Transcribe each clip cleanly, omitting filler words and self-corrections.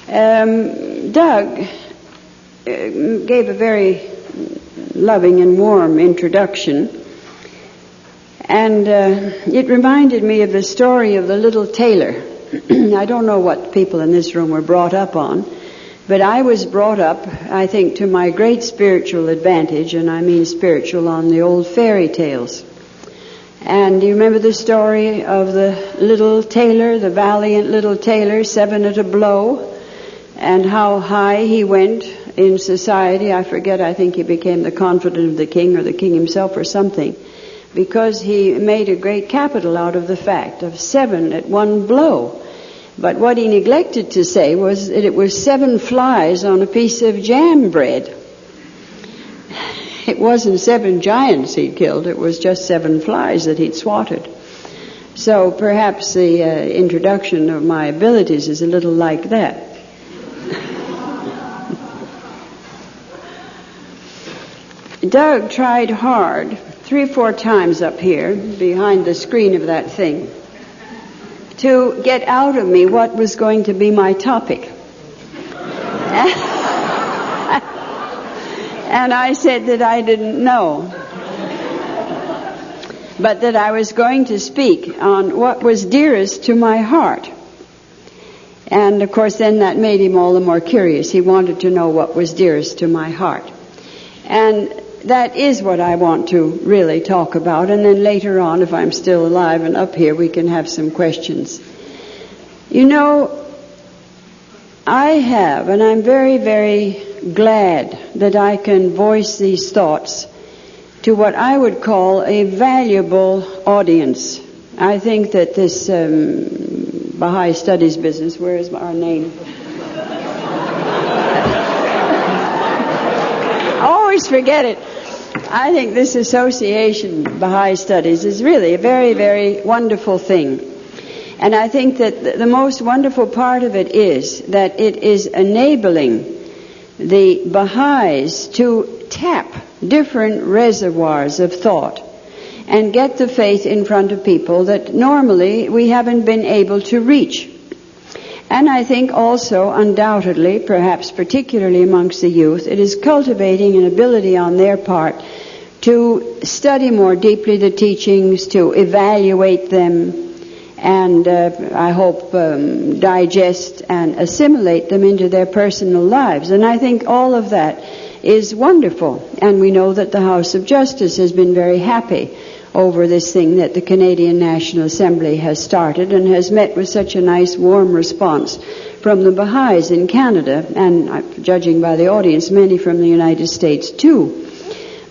Doug gave a very loving and warm introduction, and it reminded me of the story of the little tailor. I don't know what people in this room were brought up on, but I was brought up, I think, to my great spiritual advantage, and I mean spiritual, on the old fairy tales. And do you remember the story of the little tailor, the valiant little tailor, 7 at a blow, and how high he went in society? I forget, I think he became the confidant of the king, or the king himself, or something, because he made a great capital out of the fact of 7 at one blow. But what he neglected to say was that it was 7 flies on a piece of jam bread. It wasn't 7 giants he'd killed, it was just 7 flies that he'd swatted. So perhaps the introduction of my abilities is a little like that. Doug tried hard 3 or 4 times up here, behind the screen of that thing, to get out of me what was going to be my topic. And I said that I didn't know, but that I was going to speak on what was dearest to my heart. And of course then that made him all the more curious. He wanted to know what was dearest to my heart. And that is what I want to really talk about. And then later on, if I'm still alive and up here, we can have some questions. You know, I have, and I'm very, very glad that I can voice these thoughts to what I would call a valuable audience. I think that this Baha'i Studies business, where is our name? I always forget it. I think this association, Baha'i Studies, is really a very, very wonderful thing. And I think that the most wonderful part of it is that it is enabling the Baha'is to tap different reservoirs of thought and get the faith in front of people that normally we haven't been able to reach. And I think also, undoubtedly, perhaps particularly amongst the youth, it is cultivating an ability on their part to study more deeply the teachings, to evaluate them, and I hope digest and assimilate them into their personal lives. And I think all of that is wonderful. And we know that the House of Justice has been very happy over this thing that the Canadian National Assembly has started, and has met with such a nice warm response from the Baha'is in Canada, and judging by the audience, many from the United States too.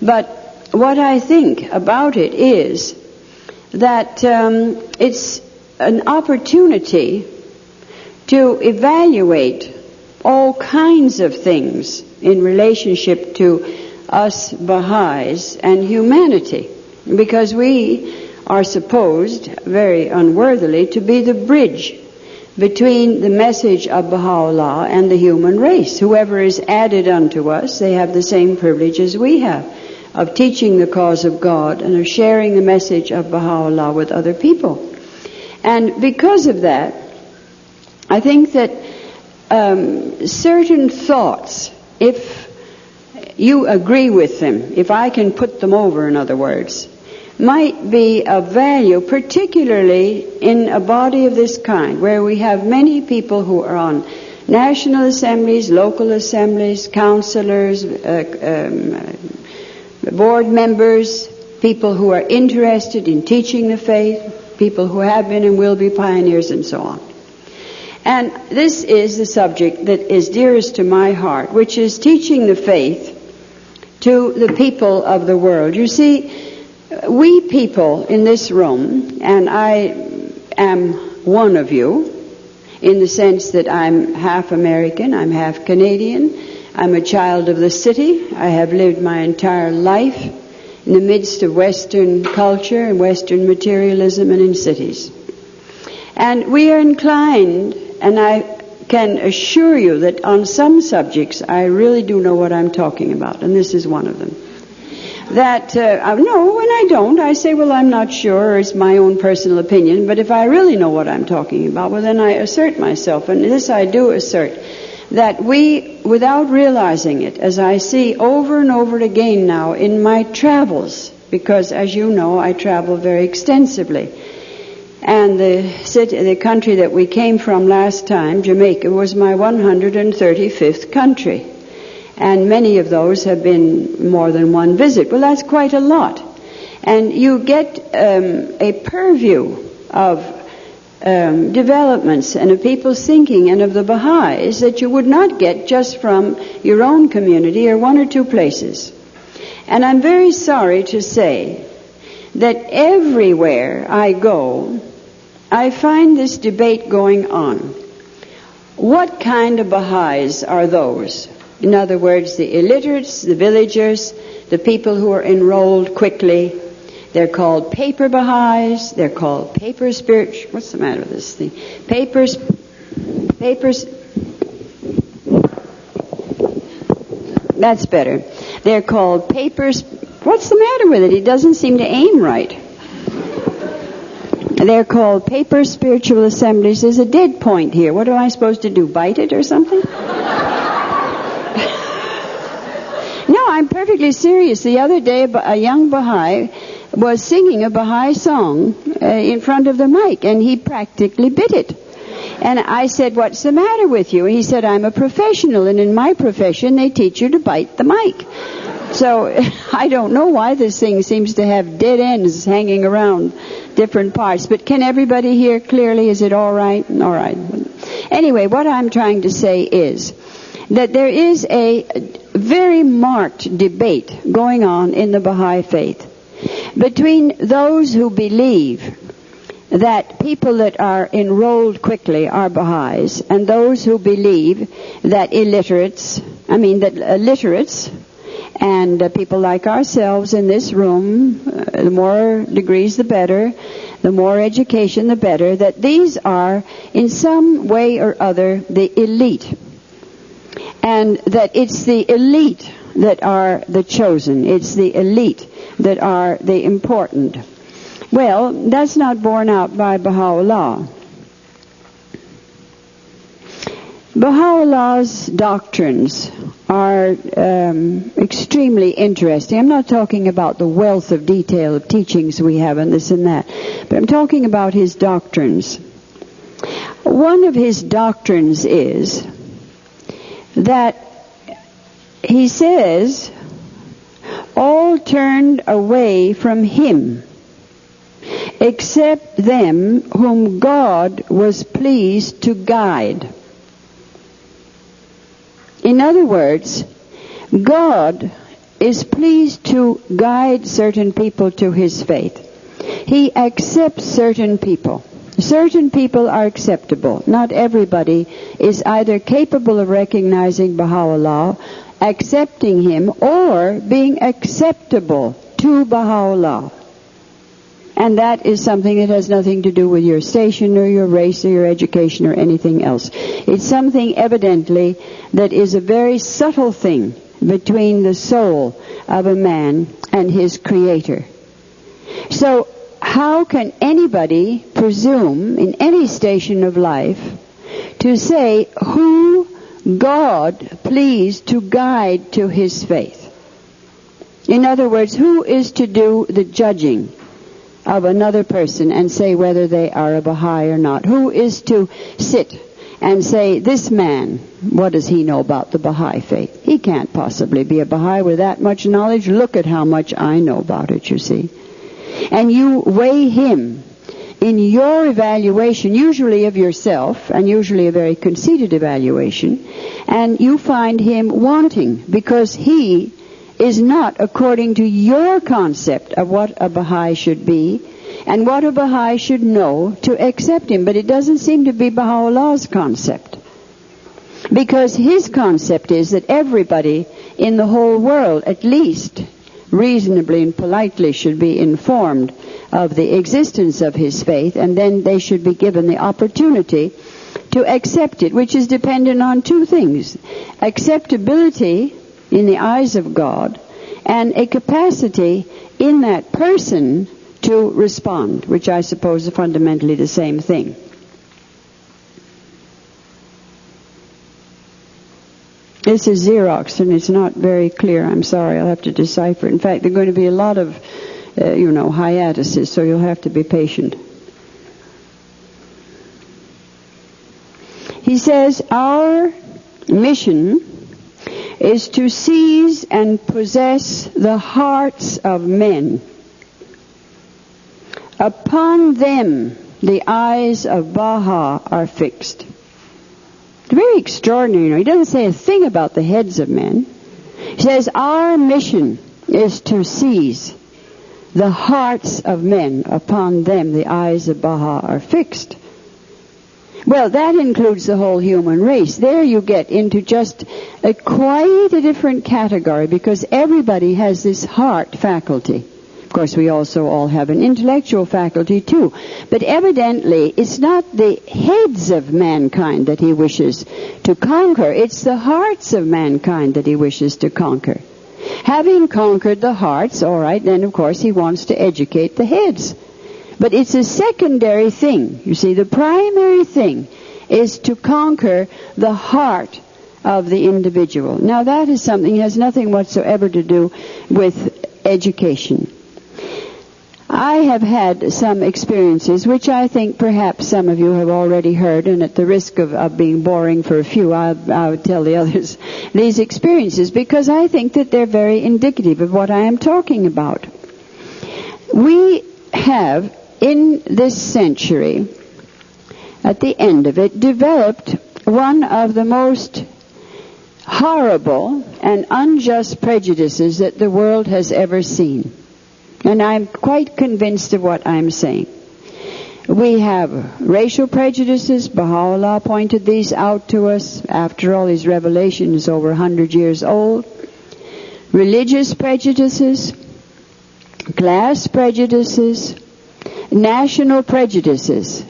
But what I think about it is that it's an opportunity to evaluate all kinds of things in relationship to us Baha'is and humanity, because we are supposed, very unworthily, to be the bridge between the message of Baha'u'llah and the human race. Whoever is added unto us, they have the same privilege as we have, of teaching the cause of God and of sharing the message of Baha'u'llah with other people. And because of that, I think that certain thoughts, if you agree with them, if I can put them over, in other words, might be of value, particularly in a body of this kind, where we have many people who are on national assemblies, local assemblies, councillors, board members, people who are interested in teaching the faith, people who have been and will be pioneers, and so on. And this is the subject that is dearest to my heart, which is teaching the faith to the people of the world. You see, we people in this room, and I am one of you, in the sense that I'm half American, I'm half Canadian, I'm a child of the city. I have lived my entire life in the midst of Western culture and Western materialism and in cities. And we are inclined, and I can assure you that on some subjects I really do know what I'm talking about, and this is one of them. that, no, when I don't, I say, well, I'm not sure, it's my own personal opinion, but if I really know what I'm talking about, well, then I assert myself, and this I do assert, that we, without realizing it, as I see over and over again now in my travels, because as you know, I travel very extensively, and the country that we came from last time, Jamaica, was my 135th country. And many of those have been more than one visit. Well, that's quite a lot. And you get a purview of developments and of people's thinking and of the Baha'is that you would not get just from your own community or one or two places. And I'm very sorry to say that everywhere I go, I find this debate going on. What kind of Baha'is are those? In other words, the illiterates, the villagers, the people who are enrolled quickly. They're called paper Baha'is. They're called paper spiritual. What's the matter with this thing? Papers. That's better. They're called papers. What's the matter with it? It doesn't seem to aim right. They're called paper spiritual assemblies. There's a dead point here. What am I supposed to do? Bite it or something? No, I'm perfectly serious. The other day, a young Baha'i was singing a Baha'i song in front of the mic, and he practically bit it. And I said, what's the matter with you? And he said, I'm a professional, and in my profession, they teach you to bite the mic. So I don't know why this thing seems to have dead ends hanging around different parts. But can everybody hear clearly? Is it all right? All right. Anyway, what I'm trying to say is that there is a very marked debate going on in the Baha'i faith between those who believe that people that are enrolled quickly are Baha'is and those who believe that literates and people like ourselves in this room, the more degrees the better, the more education the better, that these are in some way or other the elite. And that it's the elite that are the chosen. It's the elite that are the important. Well, that's not borne out by Baha'u'llah. Baha'u'llah's doctrines are extremely interesting. I'm not talking about the wealth of detail of teachings we have and this and that, but I'm talking about his doctrines. One of his doctrines is that he says, all turned away from him, except them whom God was pleased to guide. In other words, God is pleased to guide certain people to his faith. He accepts certain people. Certain people are acceptable. Not everybody is either capable of recognizing Baha'u'llah, accepting him, or being acceptable to Baha'u'llah. And that is something that has nothing to do with your station or your race or your education or anything else. It's something evidently that is a very subtle thing between the soul of a man and his Creator. So how can anybody presume in any station of life to say who God pleased to guide to his faith? In other words, who is to do the judging of another person and say whether they are a Baha'i or not? Who is to sit and say, this man, what does he know about the Baha'i faith? He can't possibly be a Baha'i with that much knowledge. Look at how much I know about it, you see. And you weigh him in your evaluation, usually of yourself, and usually a very conceited evaluation, and you find him wanting because he is not according to your concept of what a Baha'i should be and what a Baha'i should know to accept him. But it doesn't seem to be Baha'u'llah's concept. Because his concept is that everybody in the whole world, at least reasonably and politely, should be informed of the existence of his faith, and then they should be given the opportunity to accept it, which is dependent on two things: acceptability in the eyes of God, and a capacity in that person to respond, which I suppose is fundamentally the same thing. This is Xerox, and it's not very clear. I'm sorry, I'll have to decipher. In fact, there are going to be a lot of, hiatuses, so you'll have to be patient. He says, our mission is to seize and possess the hearts of men. Upon them the eyes of Baha are fixed. It's very extraordinary. He doesn't say a thing about the heads of men. He says, our mission is to seize the hearts of men. Upon them the eyes of Baha are fixed. Well, that includes the whole human race. There you get into just quite a different category, because everybody has this heart faculty. Of course, we also all have an intellectual faculty too. But evidently, it's not the heads of mankind that he wishes to conquer. It's the hearts of mankind that he wishes to conquer. Having conquered the hearts, all right, then of course he wants to educate the heads. But it's a secondary thing. You see, the primary thing is to conquer the heart of the individual. Now, that is something that has nothing whatsoever to do with education. I have had some experiences, which I think perhaps some of you have already heard, and at the risk of being boring for a few, I'll tell the others these experiences, because I think that they're very indicative of what I am talking about. We have, in this century, at the end of it, developed one of the most horrible and unjust prejudices that the world has ever seen. And I'm quite convinced of what I'm saying. We have racial prejudices. Baha'u'llah pointed these out to us. After all, his revelation is over 100 years old. Religious prejudices, class prejudices, national prejudices.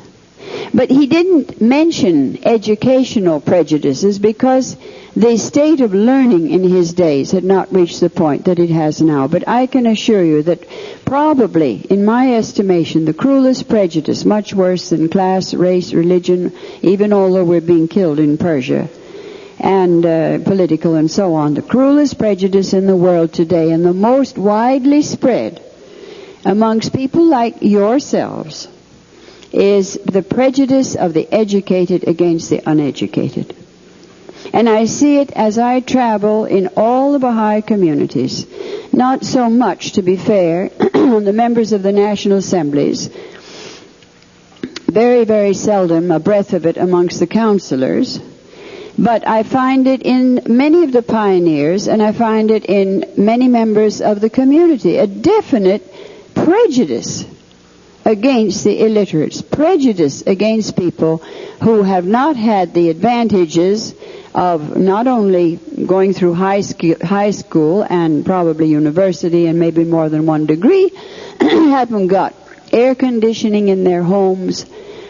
But he didn't mention educational prejudices, because the state of learning in his days had not reached the point that it has now. But I can assure you that probably, in my estimation, the cruelest prejudice, much worse than class, race, religion, even although we're being killed in Persia, and political and so on, the cruelest prejudice in the world today, and the most widely spread amongst people like yourselves, is the prejudice of the educated against the uneducated. And I see it as I travel in all the Baha'i communities. Not so much, to be fair, on the members of the National Assemblies. Very, very seldom a breath of it amongst the councillors. But I find it in many of the pioneers, and I find it in many members of the community. A definite prejudice against the illiterates, prejudice against people who have not had the advantages of not only going through high school and probably university and maybe more than one degree, haven't got air conditioning in their homes,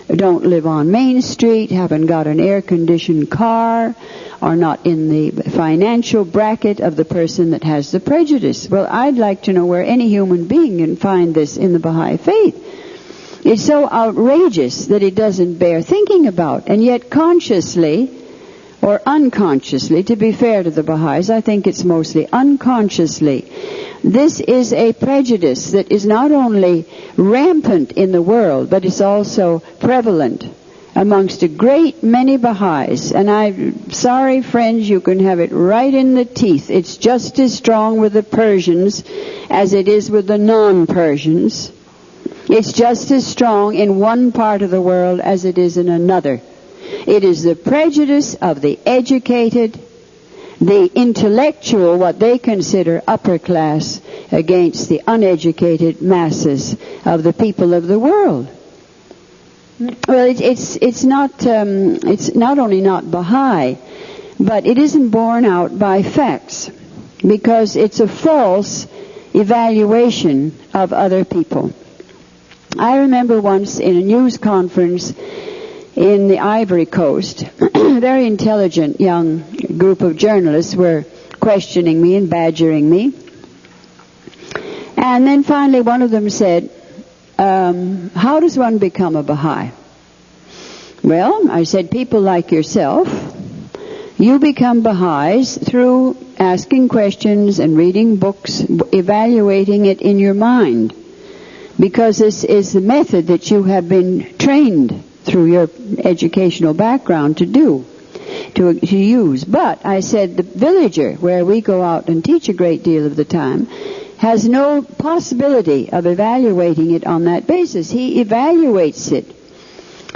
don't live on Main Street, haven't got an air-conditioned car, are not in the financial bracket of the person that has the prejudice. Well, I'd like to know where any human being can find this in the Baha'i faith. It's so outrageous that it doesn't bear thinking about. And yet consciously or unconsciously, to be fair to the Baha'is, I think it's mostly unconsciously, this is a prejudice that is not only rampant in the world, but it's also prevalent amongst a great many Baha'is. And I'm sorry, friends, you can have it right in the teeth. It's just as strong with the Persians as it is with the non-Persians. It's just as strong in one part of the world as it is in another. It is the prejudice of the educated, the intellectual, what they consider upper class, against the uneducated masses of the people of the world. Well, it's not only not Baha'i, but it isn't borne out by facts, because it's a false evaluation of other people. I remember once in a news conference in the Ivory Coast, a very intelligent young group of journalists were questioning me and badgering me. And then finally one of them said, how does one become a Baha'i? Well, I said, people like yourself, you become Baha'is through asking questions and reading books, evaluating it in your mind. Because this is the method that you have been trained through your educational background to do, to use. But I said the villager, where we go out and teach a great deal of the time, has no possibility of evaluating it on that basis. He evaluates it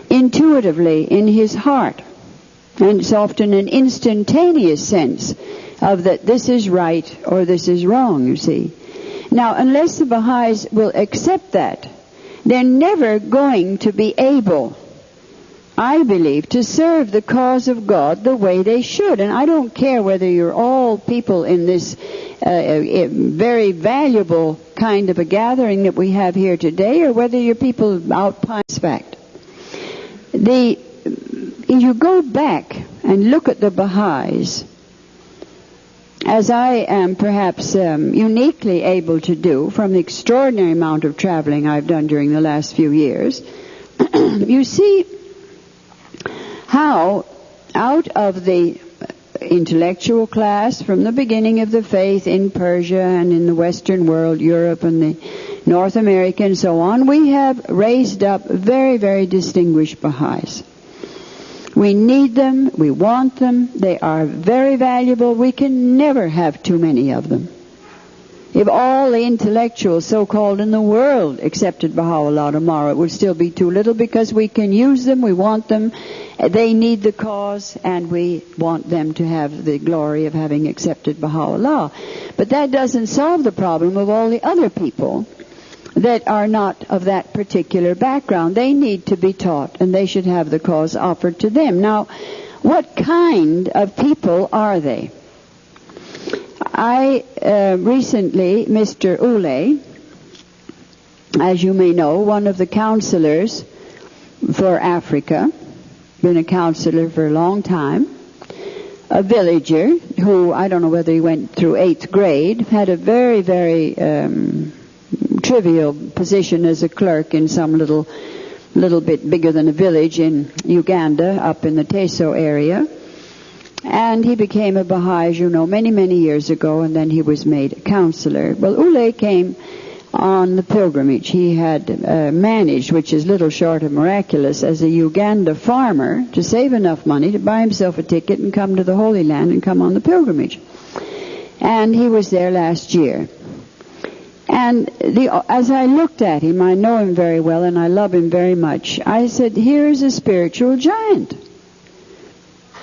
intuitively in his heart. And it's often an instantaneous sense of that this is right or this is wrong, you see. Now, unless the Baha'is will accept that, they're never going to be able, I believe, to serve the cause of God the way they should. And I don't care whether you're all people in this very valuable kind of a gathering that we have here today, or whether you're people out past fact. If you go back and look at the Baha'is, as I am perhaps uniquely able to do from the extraordinary amount of traveling I've done during the last few years, you see how out of the intellectual class from the beginning of the faith in Persia and in the Western world, Europe and the North America and so on, we have raised up very, very distinguished Baha'is. We need them, we want them, they are very valuable. We can never have too many of them. If all the intellectuals so-called in the world accepted Baha'u'llah tomorrow, it would still be too little, because we can use them, we want them, they need the cause, and we want them to have the glory of having accepted Baha'u'llah. But that doesn't solve the problem of all the other people that are not of that particular background. They need to be taught, and they should have the cause offered to them. Now, what kind of people are they? I recently, Mr. Ule, as you may know, one of the counselors for Africa, been a counselor for a long time, a villager who, I don't know whether he went through 8th grade, had a very, very trivial position as a clerk in some little bit bigger than a village in Uganda, up in the Teso area. And he became a Baha'i, as you know, many, many years ago, and then he was made a counselor. Well, Ule came on the pilgrimage. He had managed, which is little short of miraculous, as a Uganda farmer to save enough money to buy himself a ticket and come to the Holy Land and come on the pilgrimage. And he was there last year. And as I looked at him, I know him very well and I love him very much, I said, here's a spiritual giant.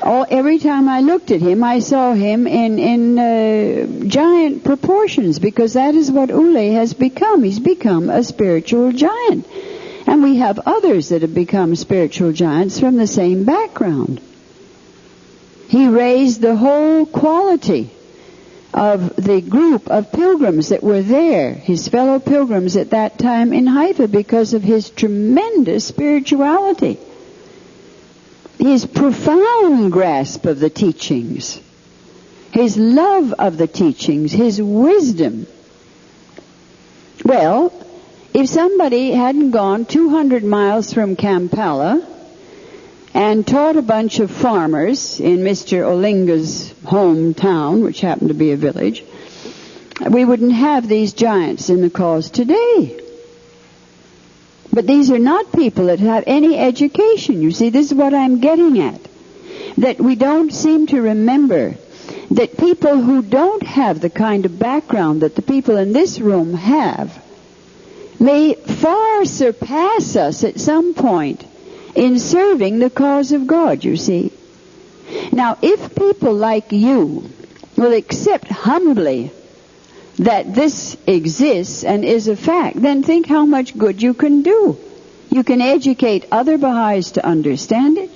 Every time I looked at him, I saw him in giant proportions, because that is what Ule has become. He's become a spiritual giant. And we have others that have become spiritual giants from the same background. He raised the whole quality of the group of pilgrims that were there, his fellow pilgrims at that time in Haifa, because of his tremendous spirituality, his profound grasp of the teachings, his love of the teachings, his wisdom. Well, if somebody hadn't gone 200 miles from Kampala and taught a bunch of farmers in Mr. Olinga's hometown, which happened to be a village, we wouldn't have these giants in the cause today. But these are not people that have any education. You see, this is what I'm getting at. That we don't seem to remember that people who don't have the kind of background that the people in this room have may far surpass us at some point in serving the cause of God, you see. Now, if people like you will accept humbly that this exists and is a fact, then think how much good you can do. You can educate other Baha'is to understand it.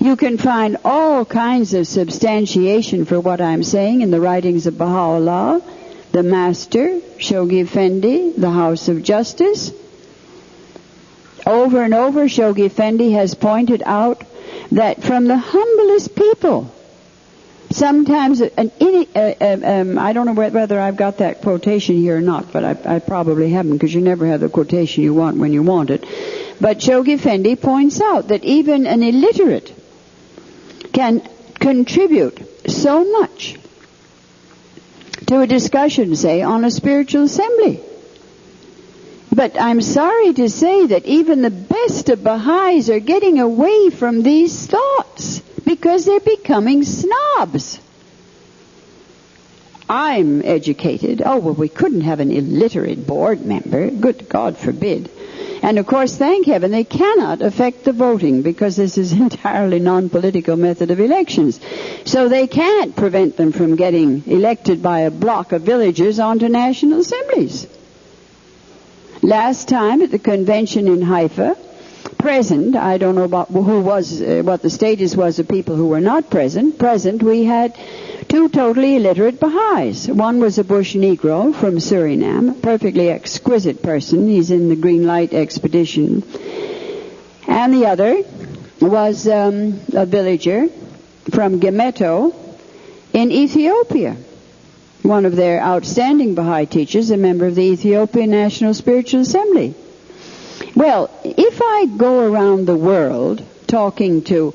You can find all kinds of substantiation for what I'm saying in the writings of Baha'u'llah, the Master, Shoghi Effendi, the House of Justice. Over and over, Shoghi Effendi has pointed out that from the humblest people Sometimes, I don't know whether I've got that quotation here or not, but I probably haven't, because you never have the quotation you want when you want it. But Shoghi Effendi points out that even an illiterate can contribute so much to a discussion, say, on a spiritual assembly. But I'm sorry to say that even the best of Baha'is are getting away from these thoughts because they're becoming snobs. I'm educated. Oh, well, we couldn't have an illiterate board member. Good God forbid. And of course, thank heaven, they cannot affect the voting because this is entirely non-political method of elections. So they can't prevent them from getting elected by a block of villagers onto national assemblies. Last time at the convention in Haifa, present, I don't know about who was, what the status was of people who were not present, we had two totally illiterate Baha'is. One was a bush Negro from Suriname, a perfectly exquisite person. He's in the Green Light Expedition. And the other was a villager from Gemeto in Ethiopia. One of their outstanding Baha'i teachers, a member of the Ethiopian National Spiritual Assembly. Well, if I go around the world talking to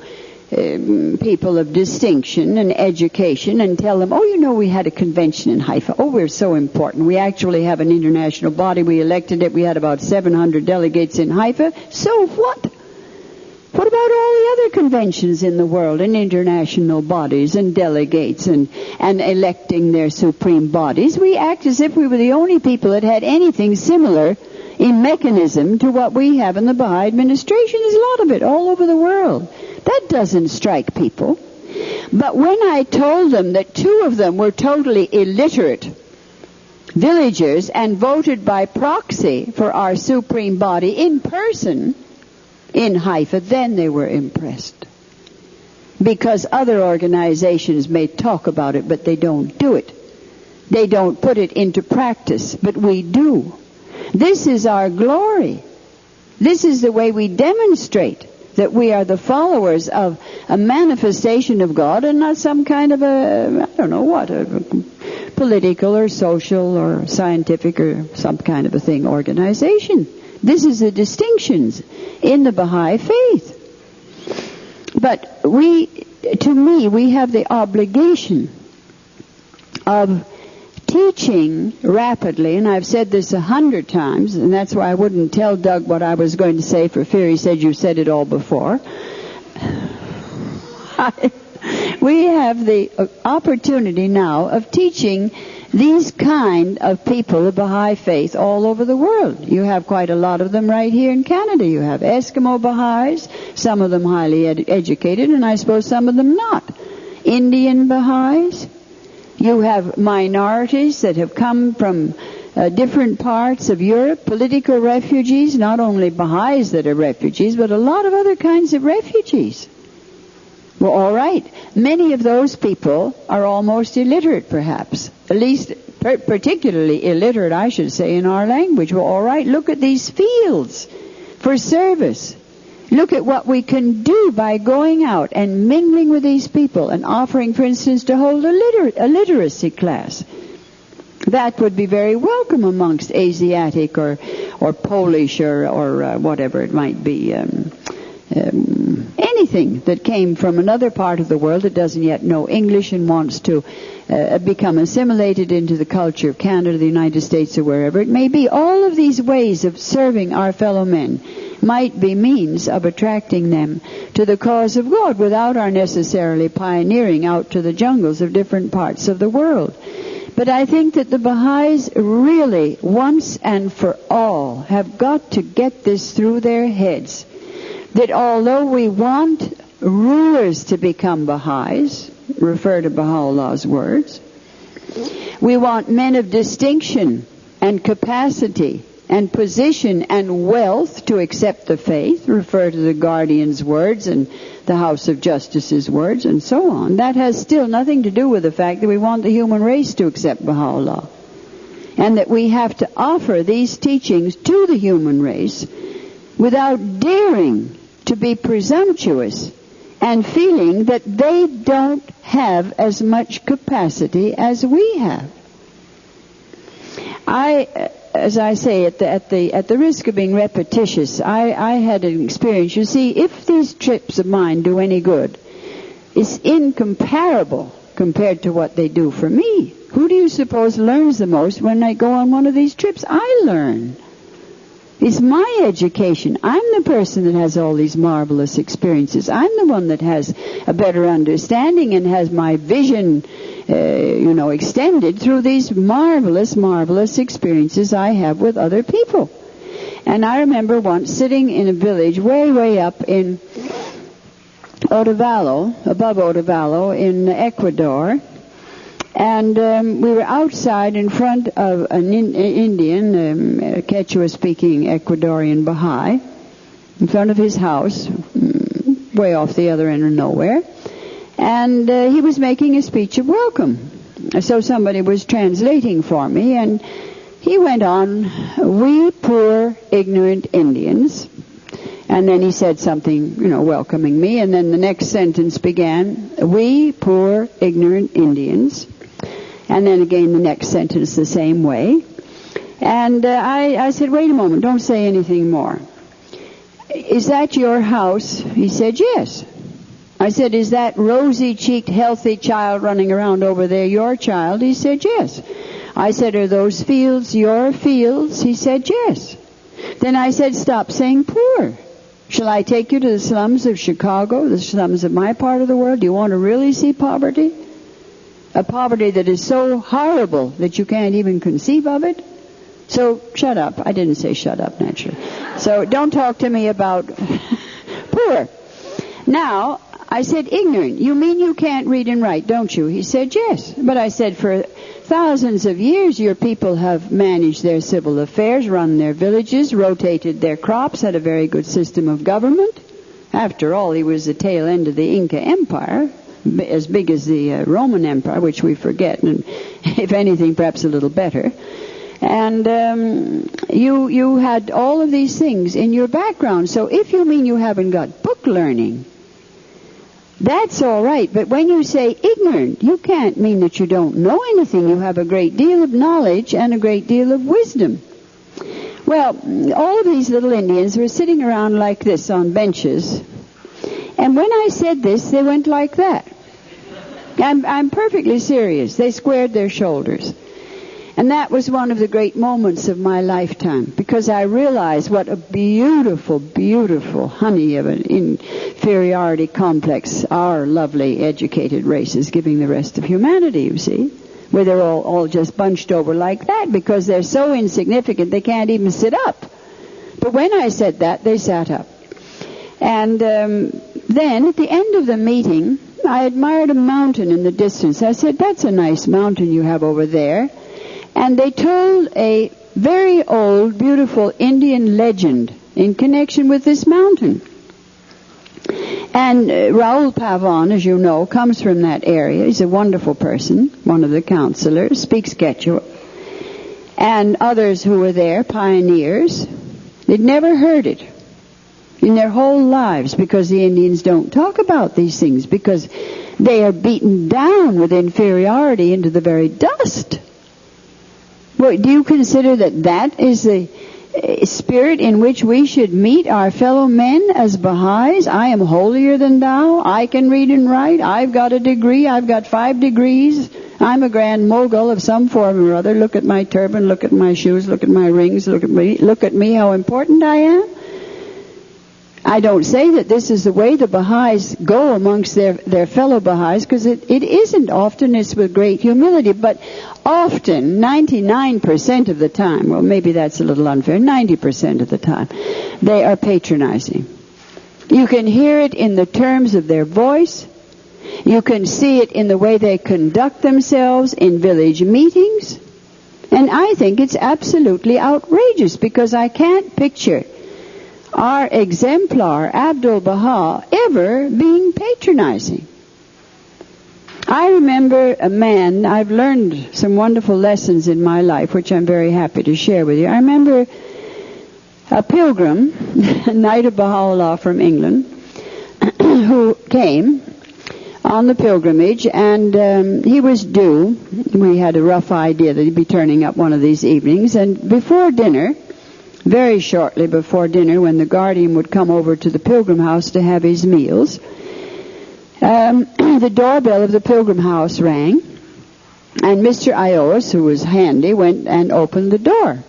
people of distinction and education and tell them, oh, you know, we had a convention in Haifa. Oh, we're so important. We actually have an international body. We elected it. We had about 700 delegates in Haifa. So what? What about all the other conventions in the world and international bodies and delegates and electing their supreme bodies? We act as if we were the only people that had anything similar in mechanism to what we have in the Baha'i administration. There's a lot of it all over the world. That doesn't strike people. But when I told them that two of them were totally illiterate villagers and voted by proxy for our supreme body in person in Haifa, then they were impressed. Because other organizations may talk about it, but they don't do it. They don't put it into practice, but we do. This is our glory. This is the way we demonstrate that we are the followers of a manifestation of God and not some kind of a, I don't know what, a political or social or scientific or some kind of a thing organization. This is the distinctions in the Baha'i faith. But to me, we have the obligation of teaching rapidly, and I've said this 100 times, and that's why I wouldn't tell Doug what I was going to say for fear he said you said it all before. We have the opportunity now of teaching these kind of people of Baha'i faith all over the world. You have quite a lot of them right here in Canada. You have Eskimo Baha'is, some of them highly educated, and I suppose some of them not. Indian Baha'is. You have minorities that have come from different parts of Europe, political refugees, not only Baha'is that are refugees, but a lot of other kinds of refugees. Well, all right. Many of those people are almost illiterate, perhaps. At least particularly illiterate, I should say, in our language. Well, all right. Look at these fields for service. Look at what we can do by going out and mingling with these people and offering, for instance, to hold a literacy class. That would be very welcome amongst Asiatic or Polish or whatever it might be. Anything that came from another part of the world that doesn't yet know English and wants to become assimilated into the culture of Canada, the United States, or wherever it may be. All of these ways of serving our fellow men might be means of attracting them to the cause of God without our necessarily pioneering out to the jungles of different parts of the world. But I think that the Baha'is really, once and for all, have got to get this through their heads. That although we want rulers to become Baha'is, refer to Baha'u'llah's words, we want men of distinction and capacity and position and wealth to accept the faith, refer to the Guardian's words and the House of Justice's words and so on. That has still nothing to do with the fact that we want the human race to accept Baha'u'llah. And that we have to offer these teachings to the human race without daring to be presumptuous and feeling that they don't have as much capacity as we have. As I say, at the risk of being repetitious, I had an experience. You see, if these trips of mine do any good, it's incomparable compared to what they do for me. Who do you suppose learns the most when I go on one of these trips? I learn. It's my education. I'm the person that has all these marvelous experiences. I'm the one that has a better understanding and has my vision, extended through these marvelous, marvelous experiences I have with other people. And I remember once sitting in a village way, way up in above Otavalo in Ecuador, and we were outside in front of an Indian, Quechua-speaking Ecuadorian Baha'i, in front of his house, way off the other end of nowhere, and he was making a speech of welcome. So somebody was translating for me, and he went on, "We poor, ignorant Indians," and then he said something, welcoming me, and then the next sentence began, "We poor, ignorant Indians." And then again the next sentence the same way. And I said, "Wait a moment, don't say anything more. Is that your house?" He said, "Yes." I said, "Is that rosy-cheeked, healthy child running around over there your child?" He said, "Yes." I said, "Are those fields your fields?" He said, "Yes." Then I said, "Stop saying poor. Shall I take you to the slums of Chicago, the slums of my part of the world? Do you want to really see poverty? A poverty that is so horrible that you can't even conceive of it? So shut up." I didn't say shut up, naturally. So don't talk to me about poor. Now, I said, "Ignorant. You mean you can't read and write, don't you?" He said, "Yes." But I said, "For thousands of years your people have managed their civil affairs, run their villages, rotated their crops, had a very good system of government. After all, he was the tail end of the Inca Empire, as big as the Roman Empire, which we forget, and if anything, perhaps a little better. And you had all of these things in your background. So if you mean you haven't got book learning, that's all right. But when you say ignorant, you can't mean that you don't know anything. You have a great deal of knowledge and a great deal of wisdom." Well, all of these little Indians were sitting around like this on benches. And when I said this, they went like that. I'm perfectly serious. They squared their shoulders. And that was one of the great moments of my lifetime, because I realized what a beautiful, beautiful honey of an inferiority complex our lovely educated race is giving the rest of humanity, you see, where they're all just bunched over like that because they're so insignificant they can't even sit up. But when I said that, they sat up. And then at the end of the meeting, I admired a mountain in the distance. I said, "That's a nice mountain you have over there." And they told a very old, beautiful Indian legend in connection with this mountain. And Raoul Pavon, as you know, comes from that area. He's a wonderful person, one of the counselors, speaks Quechua. And others who were there, pioneers, they'd never heard it in their whole lives, because the Indians don't talk about these things, because they are beaten down with inferiority into the very dust. Well, do you consider that that is the spirit in which we should meet our fellow men as Baha'is? I am holier than thou. I can read and write. I've got a degree. I've got 5 degrees. I'm a grand mogul of some form or other. Look at my turban. Look at my shoes. Look at my rings. Look at me, how important I am. I don't say that this is the way the Baha'is go amongst their fellow Baha'is, because it isn't. Often it's with great humility, but often, 99% of the time, well, maybe that's a little unfair, 90% of the time, they are patronizing. You can hear it in the terms of their voice. You can see it in the way they conduct themselves in village meetings. And I think it's absolutely outrageous, because I can't picture our exemplar, Abdu'l-Baha, ever being patronizing. I remember a man, I've learned some wonderful lessons in my life, which I'm very happy to share with you. I remember a pilgrim, a Knight of Baha'u'llah from England, who came on the pilgrimage, and he was due. We had a rough idea that he'd be turning up one of these evenings, and before dinner, very shortly before dinner, when the guardian would come over to the pilgrim house to have his meals, the doorbell of the pilgrim house rang, and Mr. Ios, who was handy, went and opened the door.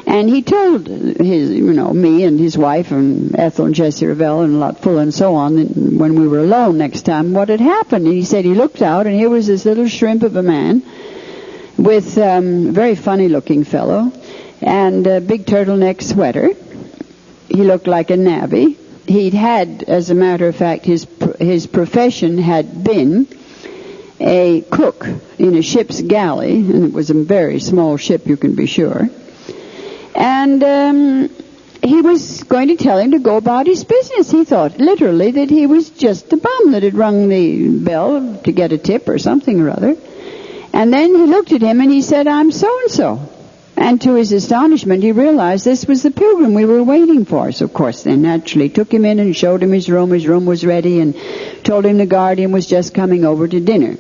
And he told me and his wife and Ethel and Jessie Ravel and Lutful and so on, when we were alone next time, what had happened. And he said he looked out, and here was this little shrimp of a man with a very funny-looking fellow and a big turtleneck sweater. He looked like a navvy. He'd had, as a matter of fact, his profession had been a cook in a ship's galley, and it was a very small ship, you can be sure. And he was going to tell him to go about his business. He thought literally that he was just a bum that had rung the bell to get a tip or something or other. And then he looked at him and he said, "I'm so-and-so." And to his astonishment, he realized this was the pilgrim we were waiting for. So, of course, they naturally took him in and showed him his room. His room was ready, and told him the guardian was just coming over to dinner.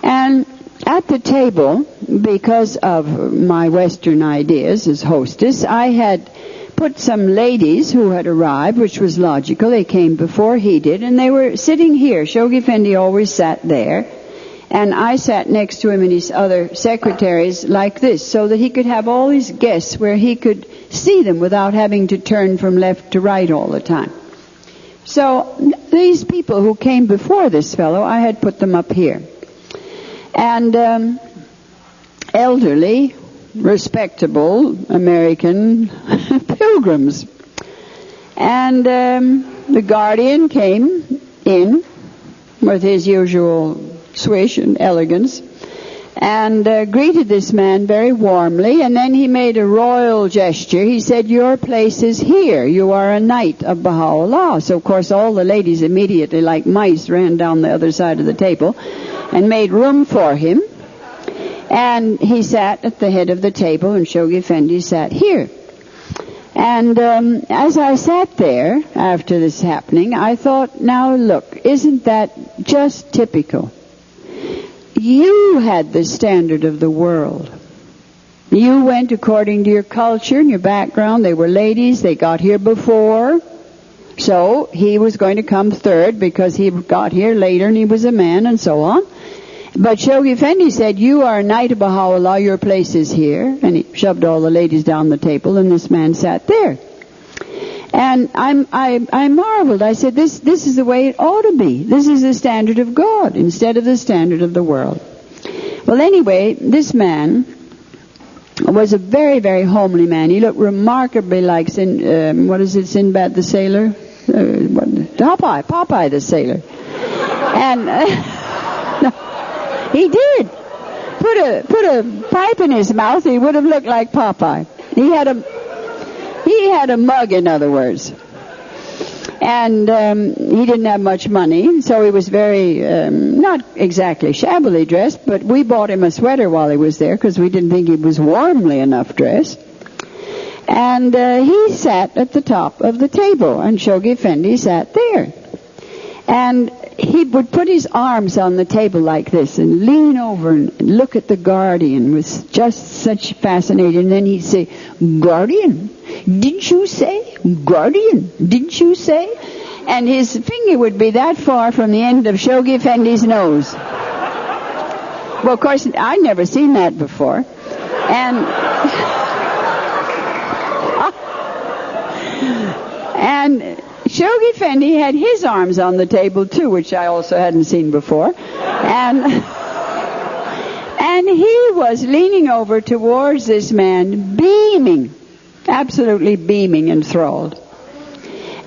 And at the table, because of my Western ideas as hostess, I had put some ladies who had arrived, which was logical. They came before he did, and they were sitting here. Shoghi Effendi always sat there, and I sat next to him and his other secretaries like this, so that he could have all his guests where he could see them without having to turn from left to right all the time. So these people who came before this fellow, I had put them up here. And elderly, respectable American pilgrims. And the guardian came in with his usual swish and elegance and greeted this man very warmly, and then he made a royal gesture. He said, "Your place is here. You are a knight of Baha'u'llah." So, of course, all the ladies immediately, like mice, ran down the other side of the table and made room for him. And he sat at the head of the table, and Shoghi Effendi sat here. And as I sat there after this happening, I thought, now look, isn't that just typical? You had the standard of the world. You went according to your culture and your background. They were ladies. They got here before. So he was going to come third because he got here later and he was a man and so on. But Shoghi Effendi said, "You are a knight of Baha'u'llah, your place is here." And he shoved all the ladies down the table, and this man sat there. And I marveled. I said, this is the way it ought to be. This is the standard of God instead of the standard of the world. Well, anyway, this man was a very, very homely man. He looked remarkably like Sinbad the sailor? Popeye the sailor. And he did. Put a pipe in his mouth, he would have looked like Popeye. He had a mug, in other words. And he didn't have much money, so he was very, not exactly shabbily dressed, but we bought him a sweater while he was there because we didn't think he was warmly enough dressed. And he sat at the top of the table, and Shoghi Effendi sat there. And he would put his arms on the table like this and lean over and look at the guardian with just such fascination. And then he'd say, "Guardian, didn't you say? Guardian, didn't you say?" And his finger would be that far from the end of Shoghi Effendi's nose. Well, of course, I'd never seen that before. And Shoghi Effendi had his arms on the table too, which I also hadn't seen before. And he was leaning over towards this man, beaming, absolutely beaming, enthralled,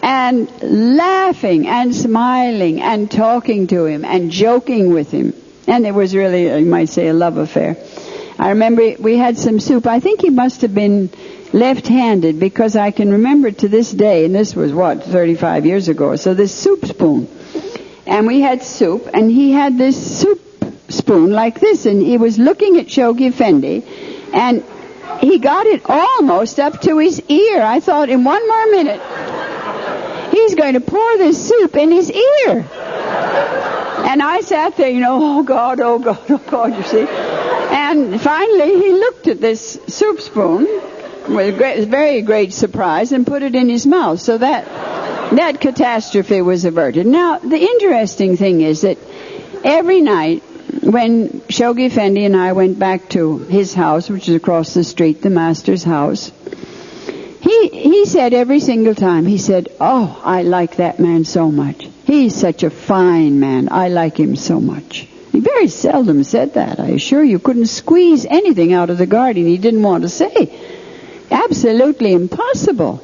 and laughing and smiling and talking to him and joking with him. And it was really, you might say, a love affair. I remember we had some soup. I think he must have been left-handed, because I can remember to this day, and this was 35 years ago, so this soup spoon. And we had soup, and he had this soup spoon like this, and he was looking at Shoghi Effendi, and he got it almost up to his ear. I thought, in one more minute, he's going to pour this soup in his ear. And I sat there, oh God, oh God, oh God, you see. And finally he looked at this soup spoon with very great surprise and put it in his mouth. So that catastrophe was averted. Now, the interesting thing is that every night when Shoghi Effendi and I went back to his house, which is across the street, the master's house, he said every single time, he said, oh, I like that man so much. He's such a fine man. I like him so much. He very seldom said that, I assure you. Couldn't squeeze anything out of the guardian he didn't want to say. Absolutely impossible.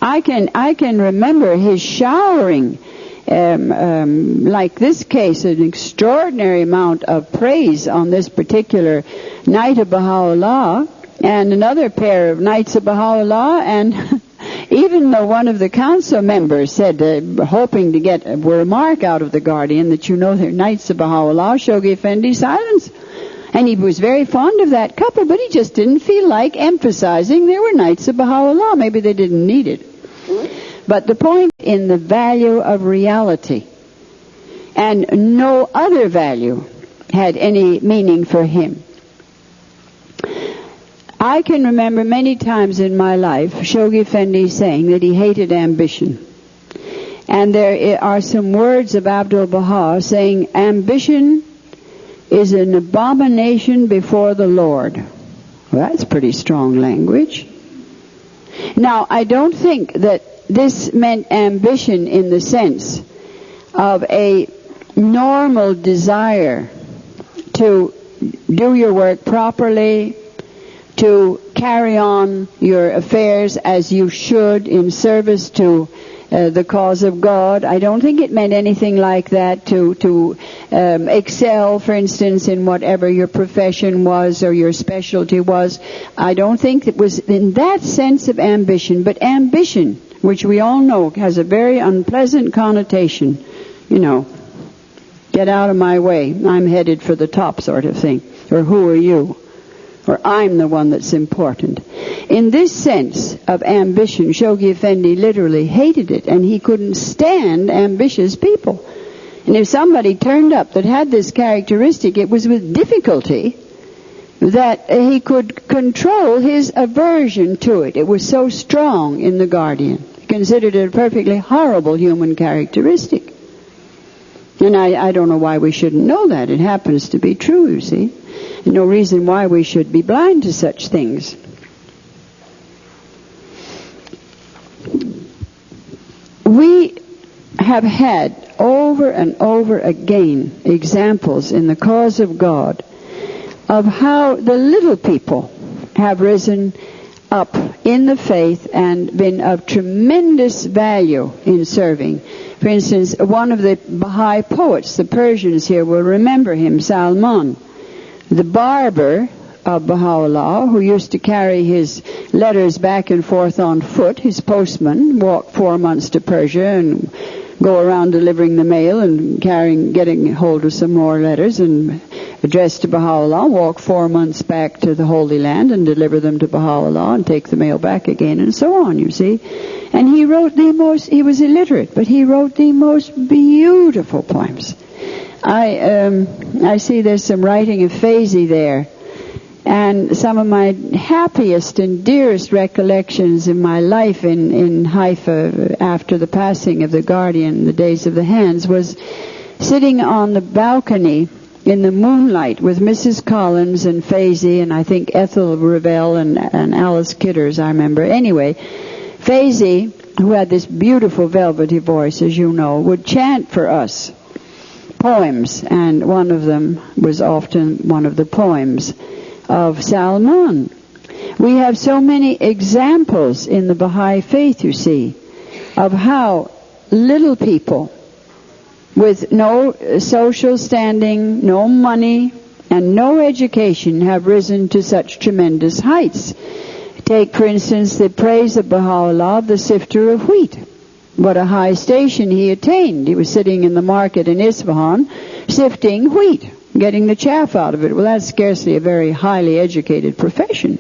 I can remember his showering, like this case, an extraordinary amount of praise on this particular night of Baha'u'llah, and another pair of nights of Baha'u'llah, and even though one of the council members said, hoping to get a remark out of the guardian, that they're nights of Baha'u'llah, Shoghi Effendi silence. And he was very fond of that couple, but he just didn't feel like emphasizing there were nights of Baha'u'llah. Maybe they didn't need it. But the point in the value of reality, and no other value had any meaning for him. I can remember many times in my life Shoghi Effendi saying that he hated ambition. And there are some words of Abdu'l-Baha saying, ambition is an abomination before the Lord. Well, that's pretty strong language. Now, I don't think that this meant ambition in the sense of a normal desire to do your work properly, to carry on your affairs as you should in service to the cause of God. I don't think it meant anything like that, to excel, for instance, in whatever your profession was or your specialty was. I don't think it was in that sense of ambition. But ambition, which we all know has a very unpleasant connotation, get out of my way, I'm headed for the top sort of thing, or who are you? Or I'm the one that's important. In this sense of ambition, Shoghi Effendi literally hated it, and he couldn't stand ambitious people. And if somebody turned up that had this characteristic, it was with difficulty that he could control his aversion to it. It was so strong in the guardian. He considered it a perfectly horrible human characteristic. And I don't know why we shouldn't know that. It happens to be true, you see. No reason why we should be blind to such things. We have had over and over again examples in the cause of God of how the little people have risen up in the faith and been of tremendous value in serving. For instance, one of the Baha'i poets, the Persians here will remember him, Salman, the barber of Baha'u'llah, who used to carry his letters back and forth on foot, his postman, walk 4 months to Persia and go around delivering the mail and getting hold of some more letters and addressed to Baha'u'llah, walk 4 months back to the Holy Land and deliver them to Baha'u'llah and take the mail back again, and so on, you see. And he wrote he was illiterate, but he wrote the most beautiful poems. I see there's some writing of Faizi there. And some of my happiest and dearest recollections in my life in Haifa after the passing of the guardian, the days of the hands, was sitting on the balcony in the moonlight with Mrs. Collins and Faizi and I think Ethel Revell and Alice Kidders, I remember. Anyway, Faizi, who had this beautiful velvety voice, as you know, would chant for us poems, and one of them was often one of the poems of Salman. We have so many examples in the Baha'i faith, you see, of how little people with no social standing, no money, and no education have risen to such tremendous heights. Take, for instance, the praise of Baha'u'llah, the sifter of wheat. What a high station he attained. He was sitting in the market in Isfahan, sifting wheat, getting the chaff out of it. Well, that's scarcely a very highly educated profession.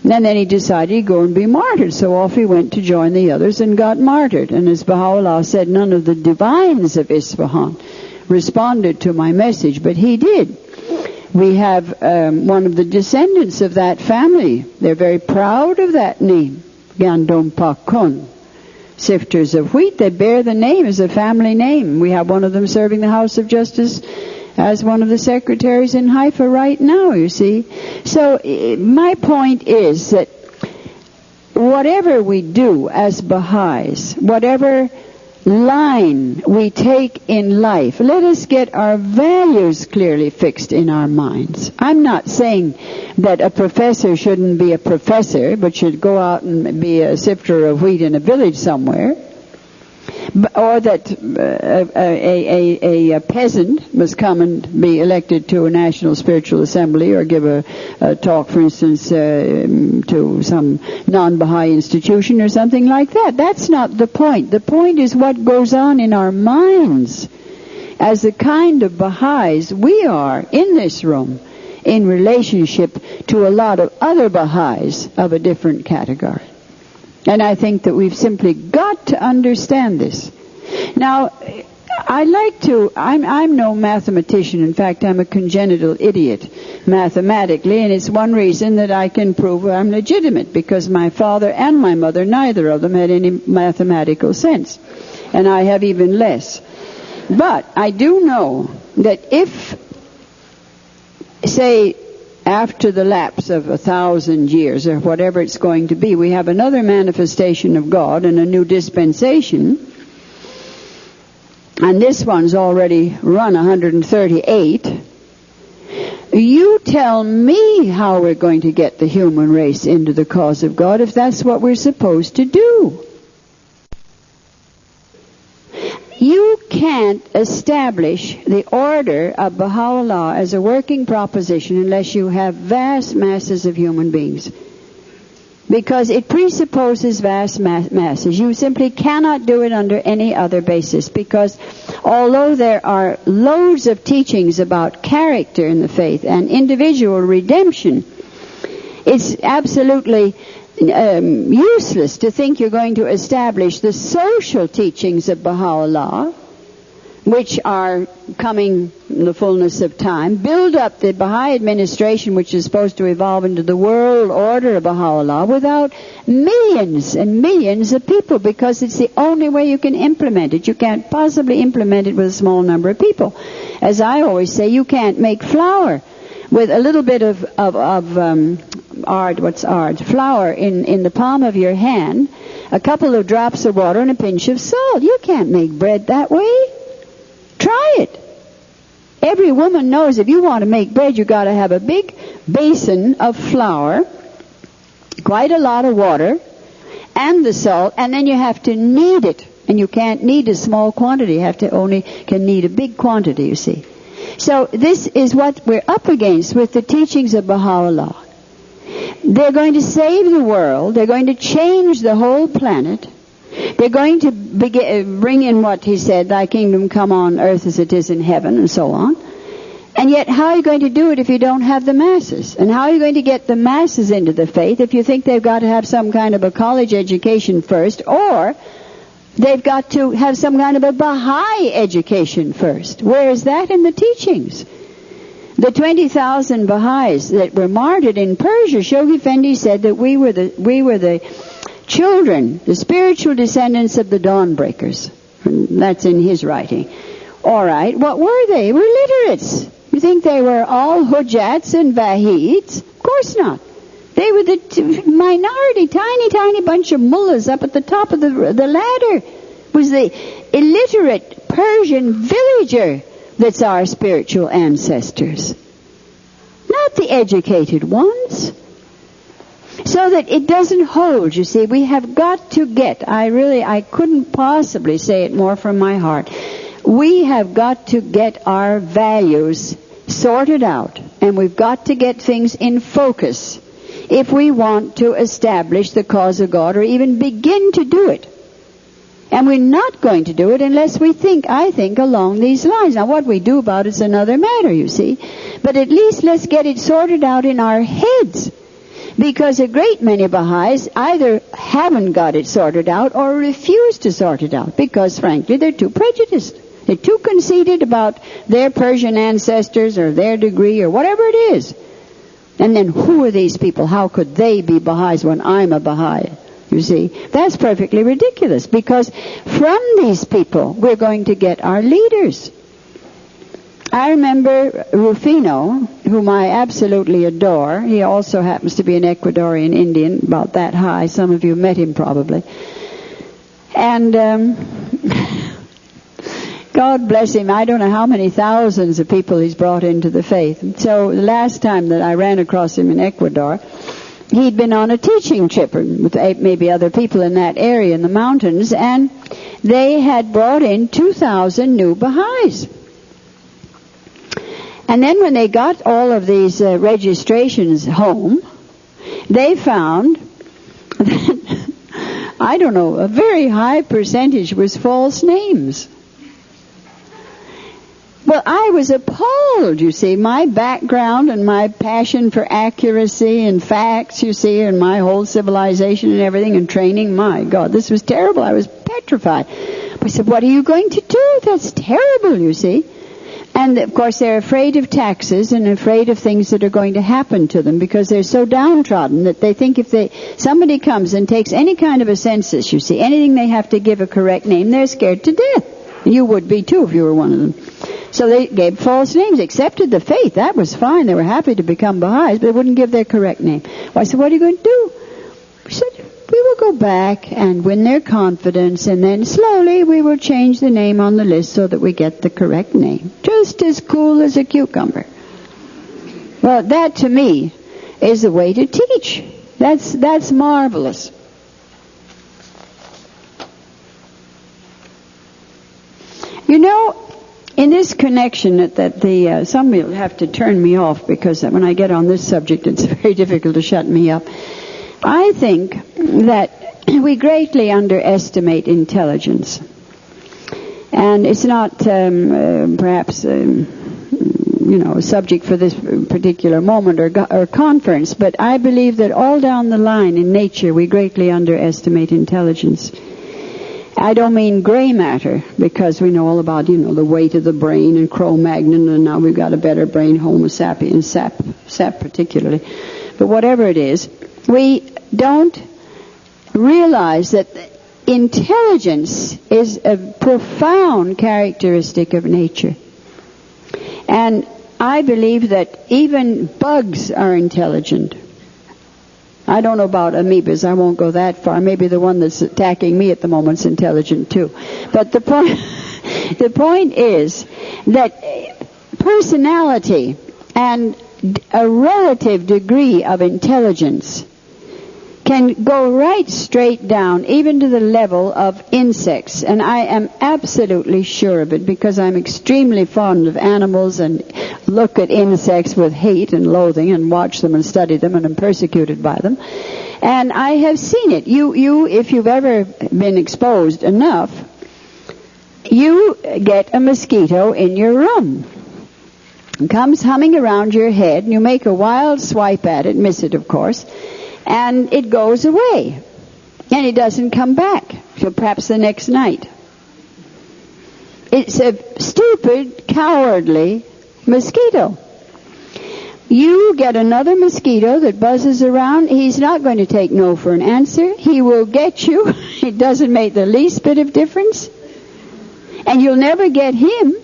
And then he decided he'd go and be martyred, so off he went to join the others and got martyred. And as Baha'u'llah said, none of the divines of Isfahan responded to my message, but he did. We have one of the descendants of that family. They're very proud of that name, Gandompakon, sifters of wheat. They bear the name as a family name. We have one of them serving the House of Justice as one of the secretaries in Haifa right now, you see. So my point is that whatever we do as Baha'is, whatever line we take in life, let us get our values clearly fixed in our minds. I'm not saying that a professor shouldn't be a professor, but should go out and be a sifter of wheat in a village somewhere, or that a peasant must come and be elected to a national spiritual assembly, or give a talk, for instance, to some non-Baha'i institution or something like that. That's not the point. The point is what goes on in our minds as the kind of Baha'is we are in this room in relationship to a lot of other Baha'is of a different category. And I think that we've simply got to understand this. Now, I'm no mathematician. In fact, I'm a congenital idiot mathematically, and it's one reason that I can prove I'm legitimate, because my father and my mother, neither of them had any mathematical sense, and I have even less. But I do know that if, say, after the lapse of 1,000 years, or whatever it's going to be, we have another manifestation of God and a new dispensation, and this one's already run 138, you tell me how we're going to get the human race into the cause of God if that's what we're supposed to do. You can't establish the order of Baha'u'llah as a working proposition unless you have vast masses of human beings. Because it presupposes vast masses. You simply cannot do it under any other basis. Because although there are loads of teachings about character in the faith and individual redemption, it's absolutely useless to think you're going to establish the social teachings of Baha'u'llah, which are coming in the fullness of time, build up the Baha'i administration, which is supposed to evolve into the world order of Baha'u'llah, without millions and millions of people, because it's the only way you can implement it. You can't possibly implement it with a small number of people. As I always say, you can't make flour with a little bit of flour in the palm of your hand, a couple of drops of water and a pinch of salt. You can't make bread that way. Try it. Every woman knows if you want to make bread, you've got to have a big basin of flour, quite a lot of water, and the salt, and then you have to knead it. And you can't knead a small quantity. You can knead a big quantity, you see. So this is what we're up against with the teachings of Baha'u'llah. They're going to save the world. They're going to change the whole planet. They're going to bring in what he said, thy kingdom come on earth as it is in heaven, and so on. And yet, how are you going to do it if you don't have the masses? And how are you going to get the masses into the faith if you think they've got to have some kind of a college education first, or they've got to have some kind of a Baha'i education first? Where is that in the teachings? The 20,000 Baha'is that were martyred in Persia, Shoghi Effendi said that we were the children, the spiritual descendants of the dawnbreakers. That's in his writing. All right, what were they? They were literates. You think they were all hujjats and wahids? Of course not. They were the minority, tiny bunch of mullahs up at the top of the ladder. It was the illiterate Persian villager that's our spiritual ancestors, not the educated ones. So that it doesn't hold, you see. We have got to get, I couldn't possibly say it more from my heart. We have got to get our values sorted out, and we've got to get things in focus if we want to establish the cause of God, or even begin to do it. And we're not going to do it unless we think, I think, along these lines. Now, what we do about it's another matter, you see. But at least let's get it sorted out in our heads. Because a great many Baha'is either haven't got it sorted out or refuse to sort it out. Because, frankly, they're too prejudiced. They're too conceited about their Persian ancestors or their degree or whatever it is. And then who are these people? How could they be Baha'is when I'm a Baha'i? You see, that's perfectly ridiculous, because from these people we're going to get our leaders. I remember Rufino, whom I absolutely adore. He also happens to be an Ecuadorian Indian, about that high. Some of you met him probably. And God bless him. I don't know how many thousands of people he's brought into the faith. So the last time that I ran across him in Ecuador, he'd been on a teaching trip with maybe other people in that area in the mountains, and they had brought in 2,000 new Baha'is. And then when they got all of these registrations home, they found that, I don't know, a very high percentage was false names. Well, I was appalled, you see. My background and my passion for accuracy and facts, you see, and my whole civilization and everything and training, my God, this was terrible. I was petrified. I said, what are you going to do? That's terrible, you see. And, of course, they're afraid of taxes and afraid of things that are going to happen to them, because they're so downtrodden that they think if somebody comes and takes any kind of a census, you see, anything they have to give a correct name, they're scared to death. You would be, too, if you were one of them. So they gave false names, accepted the faith. That was fine. They were happy to become Baha'is, but they wouldn't give their correct name. Well, I said, what are you going to do? We said, we will go back and win their confidence, and then slowly we will change the name on the list so that we get the correct name. Just as cool as a cucumber. Well, that to me is the way to teach. That's marvelous. You know, in this connection, that some will have to turn me off, because when I get on this subject, it's very difficult to shut me up. I think that we greatly underestimate intelligence. And it's not perhaps a subject for this particular moment or conference, but I believe that all down the line in nature we greatly underestimate intelligence. I don't mean gray matter, because we know all about, the weight of the brain and Cro-Magnon, and now we've got a better brain, Homo sapiens, sap particularly. But whatever it is, we don't realize that intelligence is a profound characteristic of nature. And I believe that even bugs are intelligent. I don't know about amoebas. I won't go that far. Maybe the one that's attacking me at the moment is intelligent too. But the point is that personality and a relative degree of intelligence can go right straight down, even to the level of insects. And I am absolutely sure of it, because I'm extremely fond of animals and look at insects with hate and loathing and watch them and study them, and am persecuted by them. And I have seen it. You, if you've ever been exposed enough, you get a mosquito in your room. It comes humming around your head, and you make a wild swipe at it, miss it of course, and it goes away. And it doesn't come back till perhaps the next night. It's a stupid, cowardly mosquito. You get another mosquito that buzzes around, he's not going to take no for an answer. He will get you. It doesn't make the least bit of difference. And you'll never get him.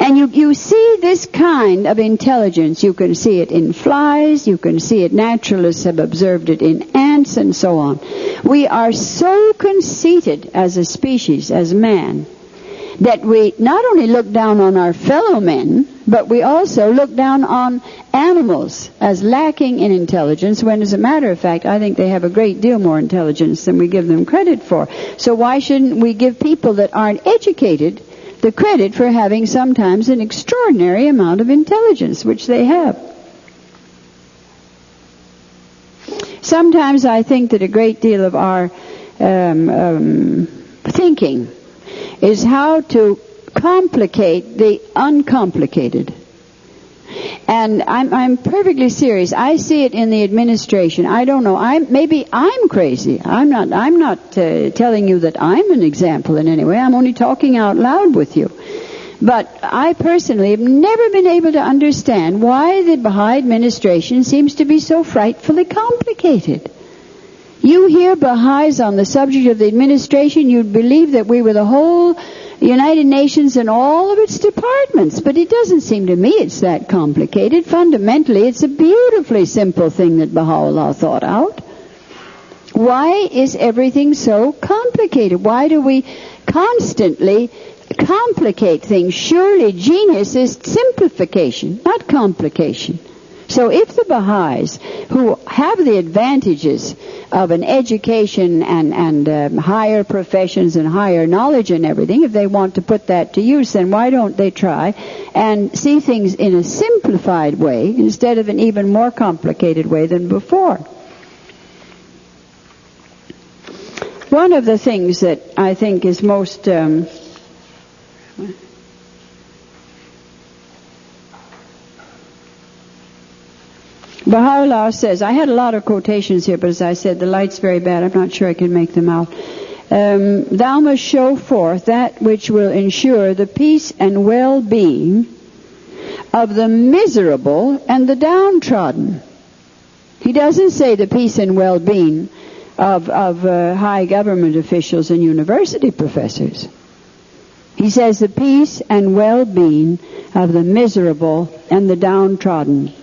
And you see this kind of intelligence. You can see it in flies, you can see it, naturalists have observed it in ants and so on. We are so conceited as a species, as man, that we not only look down on our fellow men, but we also look down on animals as lacking in intelligence, when as a matter of fact I think they have a great deal more intelligence than we give them credit for. So why shouldn't we give people that aren't educated the credit for having sometimes an extraordinary amount of intelligence, which they have? Sometimes I think that a great deal of our thinking is how to complicate the uncomplicated. And I'm perfectly serious. I see it in the administration. I don't know. Maybe I'm crazy. I'm not telling you that I'm an example in any way. I'm only talking out loud with you. But I personally have never been able to understand why the Baha'i administration seems to be so frightfully complicated. You hear Baha'is on the subject of the administration, you'd believe that we were the whole United Nations and all of its departments. But it doesn't seem to me it's that complicated. Fundamentally, it's a beautifully simple thing that Baha'u'llah thought out. Why is everything so complicated? Why do we constantly complicate things? Surely genius is simplification, not complication. So if the Baha'is, who have the advantages of an education and higher professions and higher knowledge and everything, if they want to put that to use, then why don't they try and see things in a simplified way instead of an even more complicated way than before? One of the things that I think is most Baha'u'llah says, I had a lot of quotations here, but as I said, the light's very bad. I'm not sure I can make them out. Thou must show forth that which will ensure the peace and well-being of the miserable and the downtrodden. He doesn't say the peace and well-being of high government officials and university professors. He says the peace and well-being of the miserable and the downtrodden.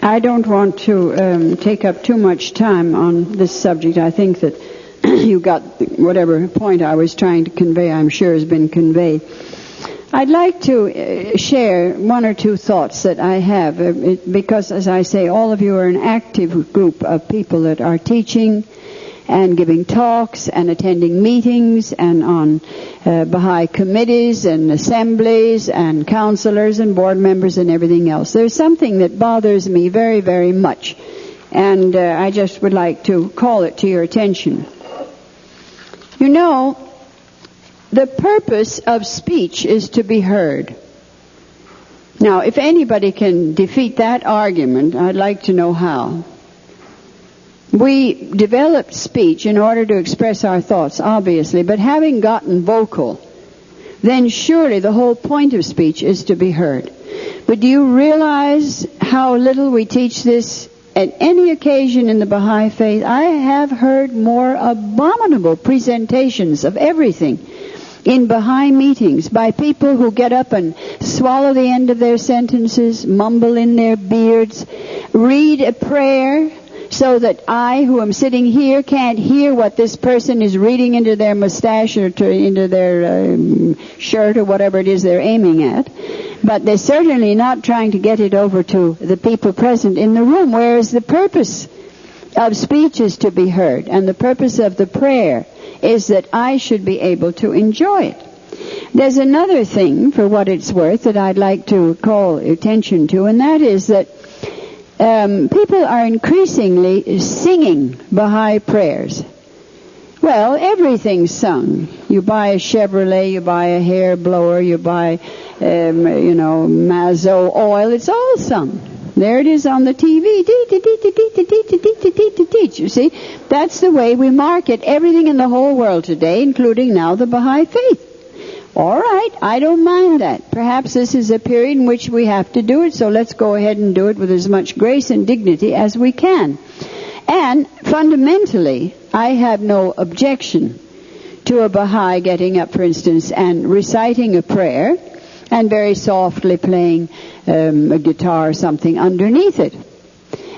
I don't want to take up too much time on this subject. I think that you got whatever point I was trying to convey, I'm sure has been conveyed. I'd like to share one or two thoughts that I have, because, as I say, all of you are an active group of people that are teaching and giving talks and attending meetings and on Baha'i committees and assemblies and counselors and board members and everything else. There's something that bothers me very, very much, and I just would like to call it to your attention. You know, the purpose of speech is to be heard. Now, if anybody can defeat that argument, I'd like to know how. We developed speech in order to express our thoughts, obviously, but having gotten vocal, then surely the whole point of speech is to be heard. But do you realize how little we teach this at any occasion in the Baha'i faith? I have heard more abominable presentations of everything in Baha'i meetings by people who get up and swallow the end of their sentences, mumble in their beards, read a prayer so that I, who am sitting here, can't hear what this person is reading into their mustache or into their shirt or whatever it is they're aiming at. But they're certainly not trying to get it over to the people present in the room, whereas the purpose of speech is to be heard, and the purpose of the prayer is that I should be able to enjoy it. There's another thing, for what it's worth, that I'd like to call attention to, and that is that people are increasingly singing Baha'i prayers. Well, everything's sung. You buy a Chevrolet, you buy a hair blower, you buy, Mazo oil. It's all sung. There it is on the TV. You see, that's the way we market everything in the whole world today, including now the Baha'i faith. All right, I don't mind that. Perhaps this is a period in which we have to do it, so let's go ahead and do it with as much grace and dignity as we can. And fundamentally, I have no objection to a Baha'i getting up, for instance, and reciting a prayer and very softly playing a guitar or something underneath it.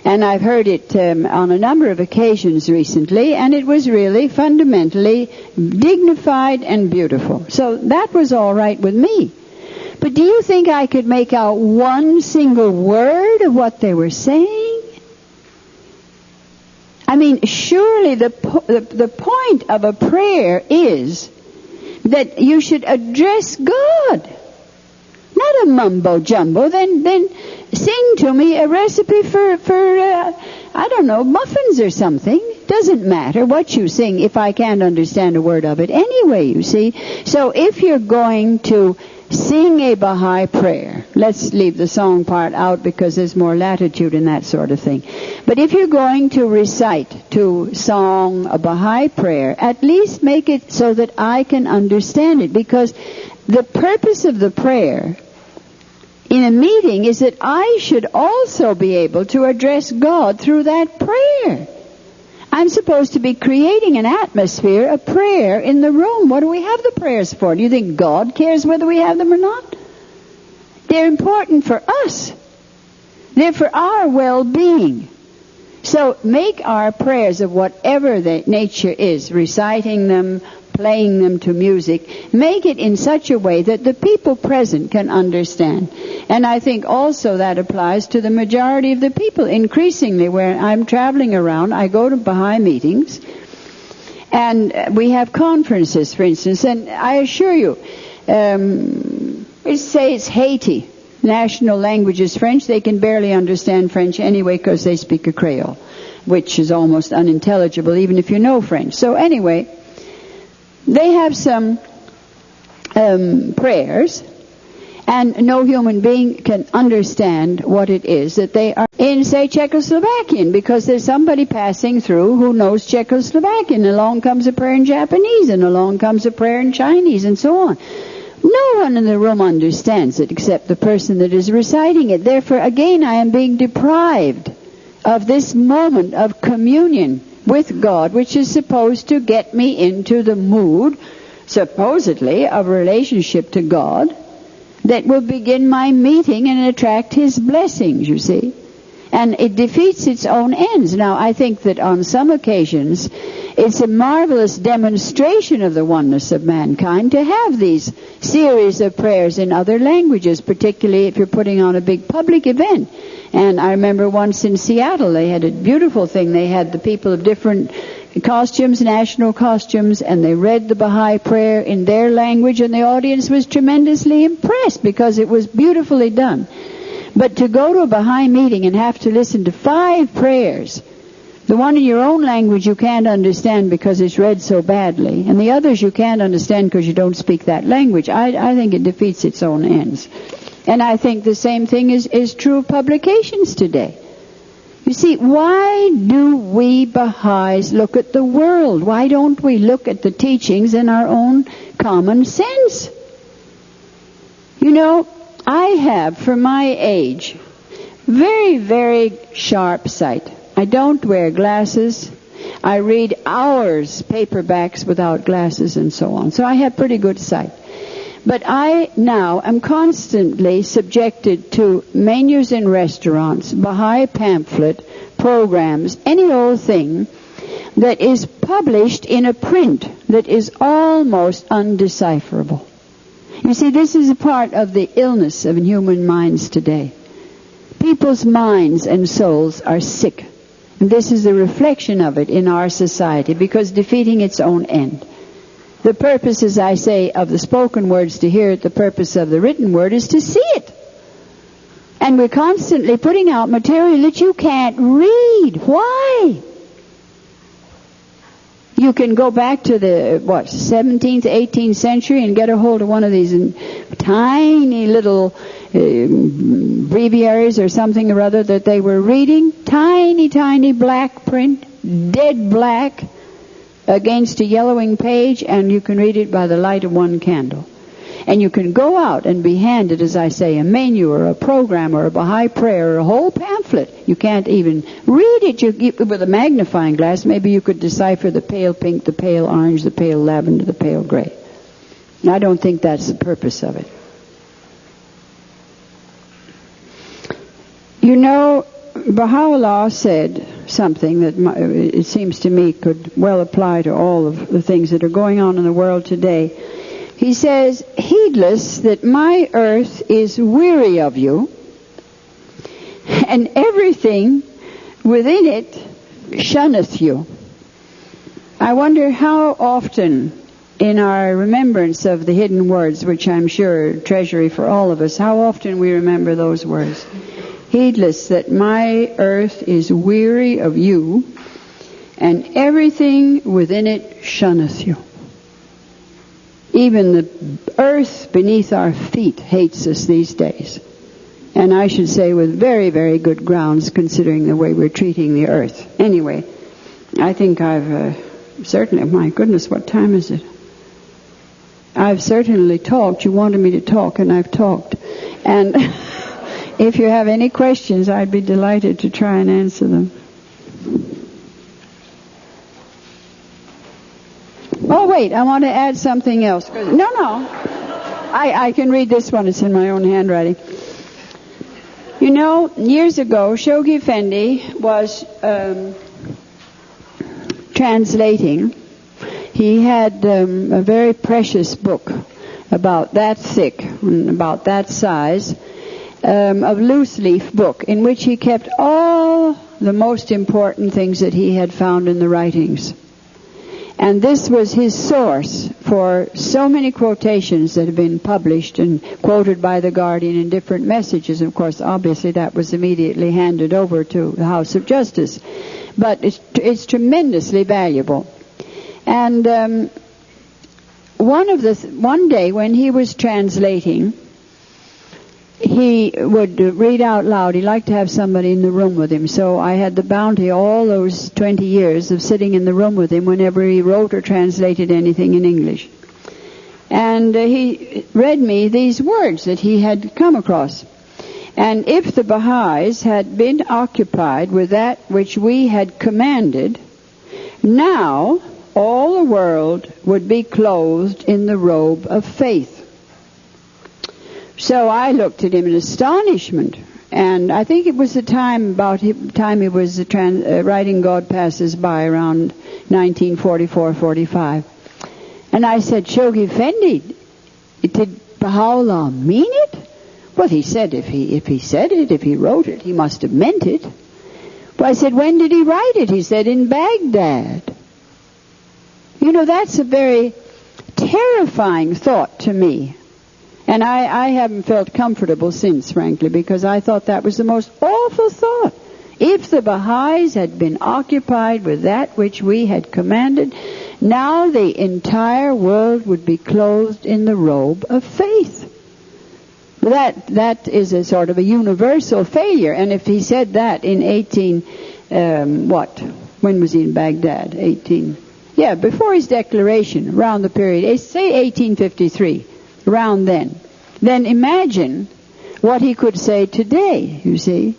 And I've heard it on a number of occasions recently, and it was really fundamentally dignified and beautiful. So that was all right with me. But do you think I could make out one single word of what they were saying? I mean, surely the point of a prayer is that you should address God, not a mumbo jumbo. Then sing to me a recipe for muffins or something. doesn't matter what you sing if I can't understand a word of it anyway, you see. So if you're going to sing a Baha'i prayer, let's leave the song part out because there's more latitude in that sort of thing. But if you're going to recite to song a Baha'i prayer, at least make it so that I can understand it, because the purpose of the prayer in a meeting is that I should also be able to address God through that prayer. I'm supposed to be creating an atmosphere of prayer in the room. What do we have the prayers for? Do you think God cares whether we have them or not? They're important for us. They're for our well-being. So make our prayers of whatever the nature is, reciting them, playing them to music, make it in such a way that the people present can understand. And I think also that applies to the majority of the people. Increasingly, where I'm traveling around, I go to Baha'i meetings, and we have conferences, for instance, and I assure you, let's say it's Haiti. National language is French. They can barely understand French anyway because they speak a Creole, which is almost unintelligible even if you know French. So anyway, they have some prayers, and no human being can understand what it is that they are in, say, Czechoslovakian, because there's somebody passing through who knows Czechoslovakian. Along comes a prayer in Japanese, and along comes a prayer in Chinese, and so on. No one in the room understands it except the person that is reciting it. Therefore, again, I am being deprived of this moment of communion with God, which is supposed to get me into the mood, supposedly, of relationship to God, that will begin my meeting and attract His blessings, you see. And it defeats its own ends. Now, I think that on some occasions, it's a marvelous demonstration of the oneness of mankind to have these series of prayers in other languages, particularly if you're putting on a big public event. And I remember once in Seattle, they had a beautiful thing. They had the people of different costumes, national costumes, and they read the Baha'i prayer in their language, and the audience was tremendously impressed because it was beautifully done. But to go to a Baha'i meeting and have to listen to 5 prayers, the one in your own language you can't understand because it's read so badly, and the others you can't understand because you don't speak that language, I think it defeats its own ends. And I think the same thing is true of publications today. You see, why do we Baha'is look at the world? Why don't we look at the teachings in our own common sense? You know, I have, for my age, very, very sharp sight. I don't wear glasses. I read hours, paperbacks without glasses and so on. So I have pretty good sight. But I now am constantly subjected to menus in restaurants, Baha'i pamphlet, programs, any old thing that is published in a print that is almost undecipherable. You see, this is a part of the illness of human minds today. People's minds and souls are sick. And this is a reflection of it in our society, because defeating its own end. The purpose, as I say, of the spoken words to hear it, the purpose of the written word is to see it. And we're constantly putting out material that you can't read. Why? You can go back to the, 17th, 18th century and get a hold of one of these tiny little breviaries or something or other that they were reading. Tiny, tiny black print, dead black, against a yellowing page, and you can read it by the light of one candle. And you can go out and be handed, as I say, a menu or a program or a Baha'i prayer or a whole pamphlet. You can't even read it. With a magnifying glass, maybe you could decipher the pale pink, the pale orange, the pale lavender, the pale gray. I don't think that's the purpose of it. You know, Baha'u'llah said something that it seems to me could well apply to all of the things that are going on in the world today. He says, heedless that my earth is weary of you, and everything within it shunneth you. I wonder how often in our remembrance of the hidden words, which I'm sure are treasury for all of us, how often we remember those words. Heedless that my earth is weary of you, and everything within it shunneth you. Even the earth beneath our feet hates us these days. And I should say with very, very good grounds, considering the way we're treating the earth. Anyway, I think I've certainly, my goodness, what time is it? I've certainly talked. You wanted me to talk, and I've talked. And if you have any questions, I'd be delighted to try and answer them. Oh, wait, I want to add something else. No. I can read this one. It's in my own handwriting. You know, years ago, Shoghi Effendi was translating. He had a very precious book about that thick and about that size, a loose leaf book in which he kept all the most important things that he had found in the writings. And this was his source for so many quotations that have been published and quoted by the Guardian in different messages. Of course, obviously that was immediately handed over to the House of Justice. But it's tremendously valuable. And one day when he was translating, he would read out loud. He liked to have somebody in the room with him. So I had the bounty all those 20 years of sitting in the room with him whenever he wrote or translated anything in English. And he read me these words that he had come across. And if the Baha'is had been occupied with that which we had commanded, now all the world would be clothed in the robe of faith. So I looked at him in astonishment, and I think it was the time he was writing God Passes By around 1944-45. And I said, Shoghi Effendi, did Baha'u'llah mean it? Well, he said if he said it, if he wrote it, he must have meant it. But I said, when did he write it? He said, in Baghdad. You know, that's a very terrifying thought to me. And I haven't felt comfortable since, frankly, because I thought that was the most awful thought. If the Baha'is had been occupied with that which we had commanded, now the entire world would be clothed in the robe of faith. That is a sort of a universal failure. And if he said that in when was he in Baghdad? Before his declaration, around the period, say 1853. Around then imagine what he could say today, you see.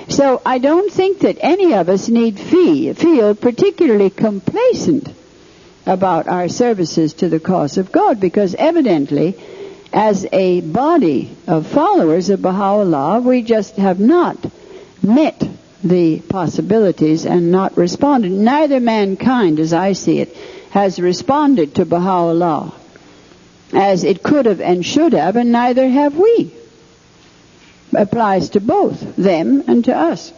So I don't think that any of us need feel particularly complacent about our services to the cause of God, because evidently, as a body of followers of Baha'u'llah, we just have not met the possibilities and not responded. Neither mankind, as I see it, has responded to Baha'u'llah as it could have and should have, and neither have we. Applies to both them and to us.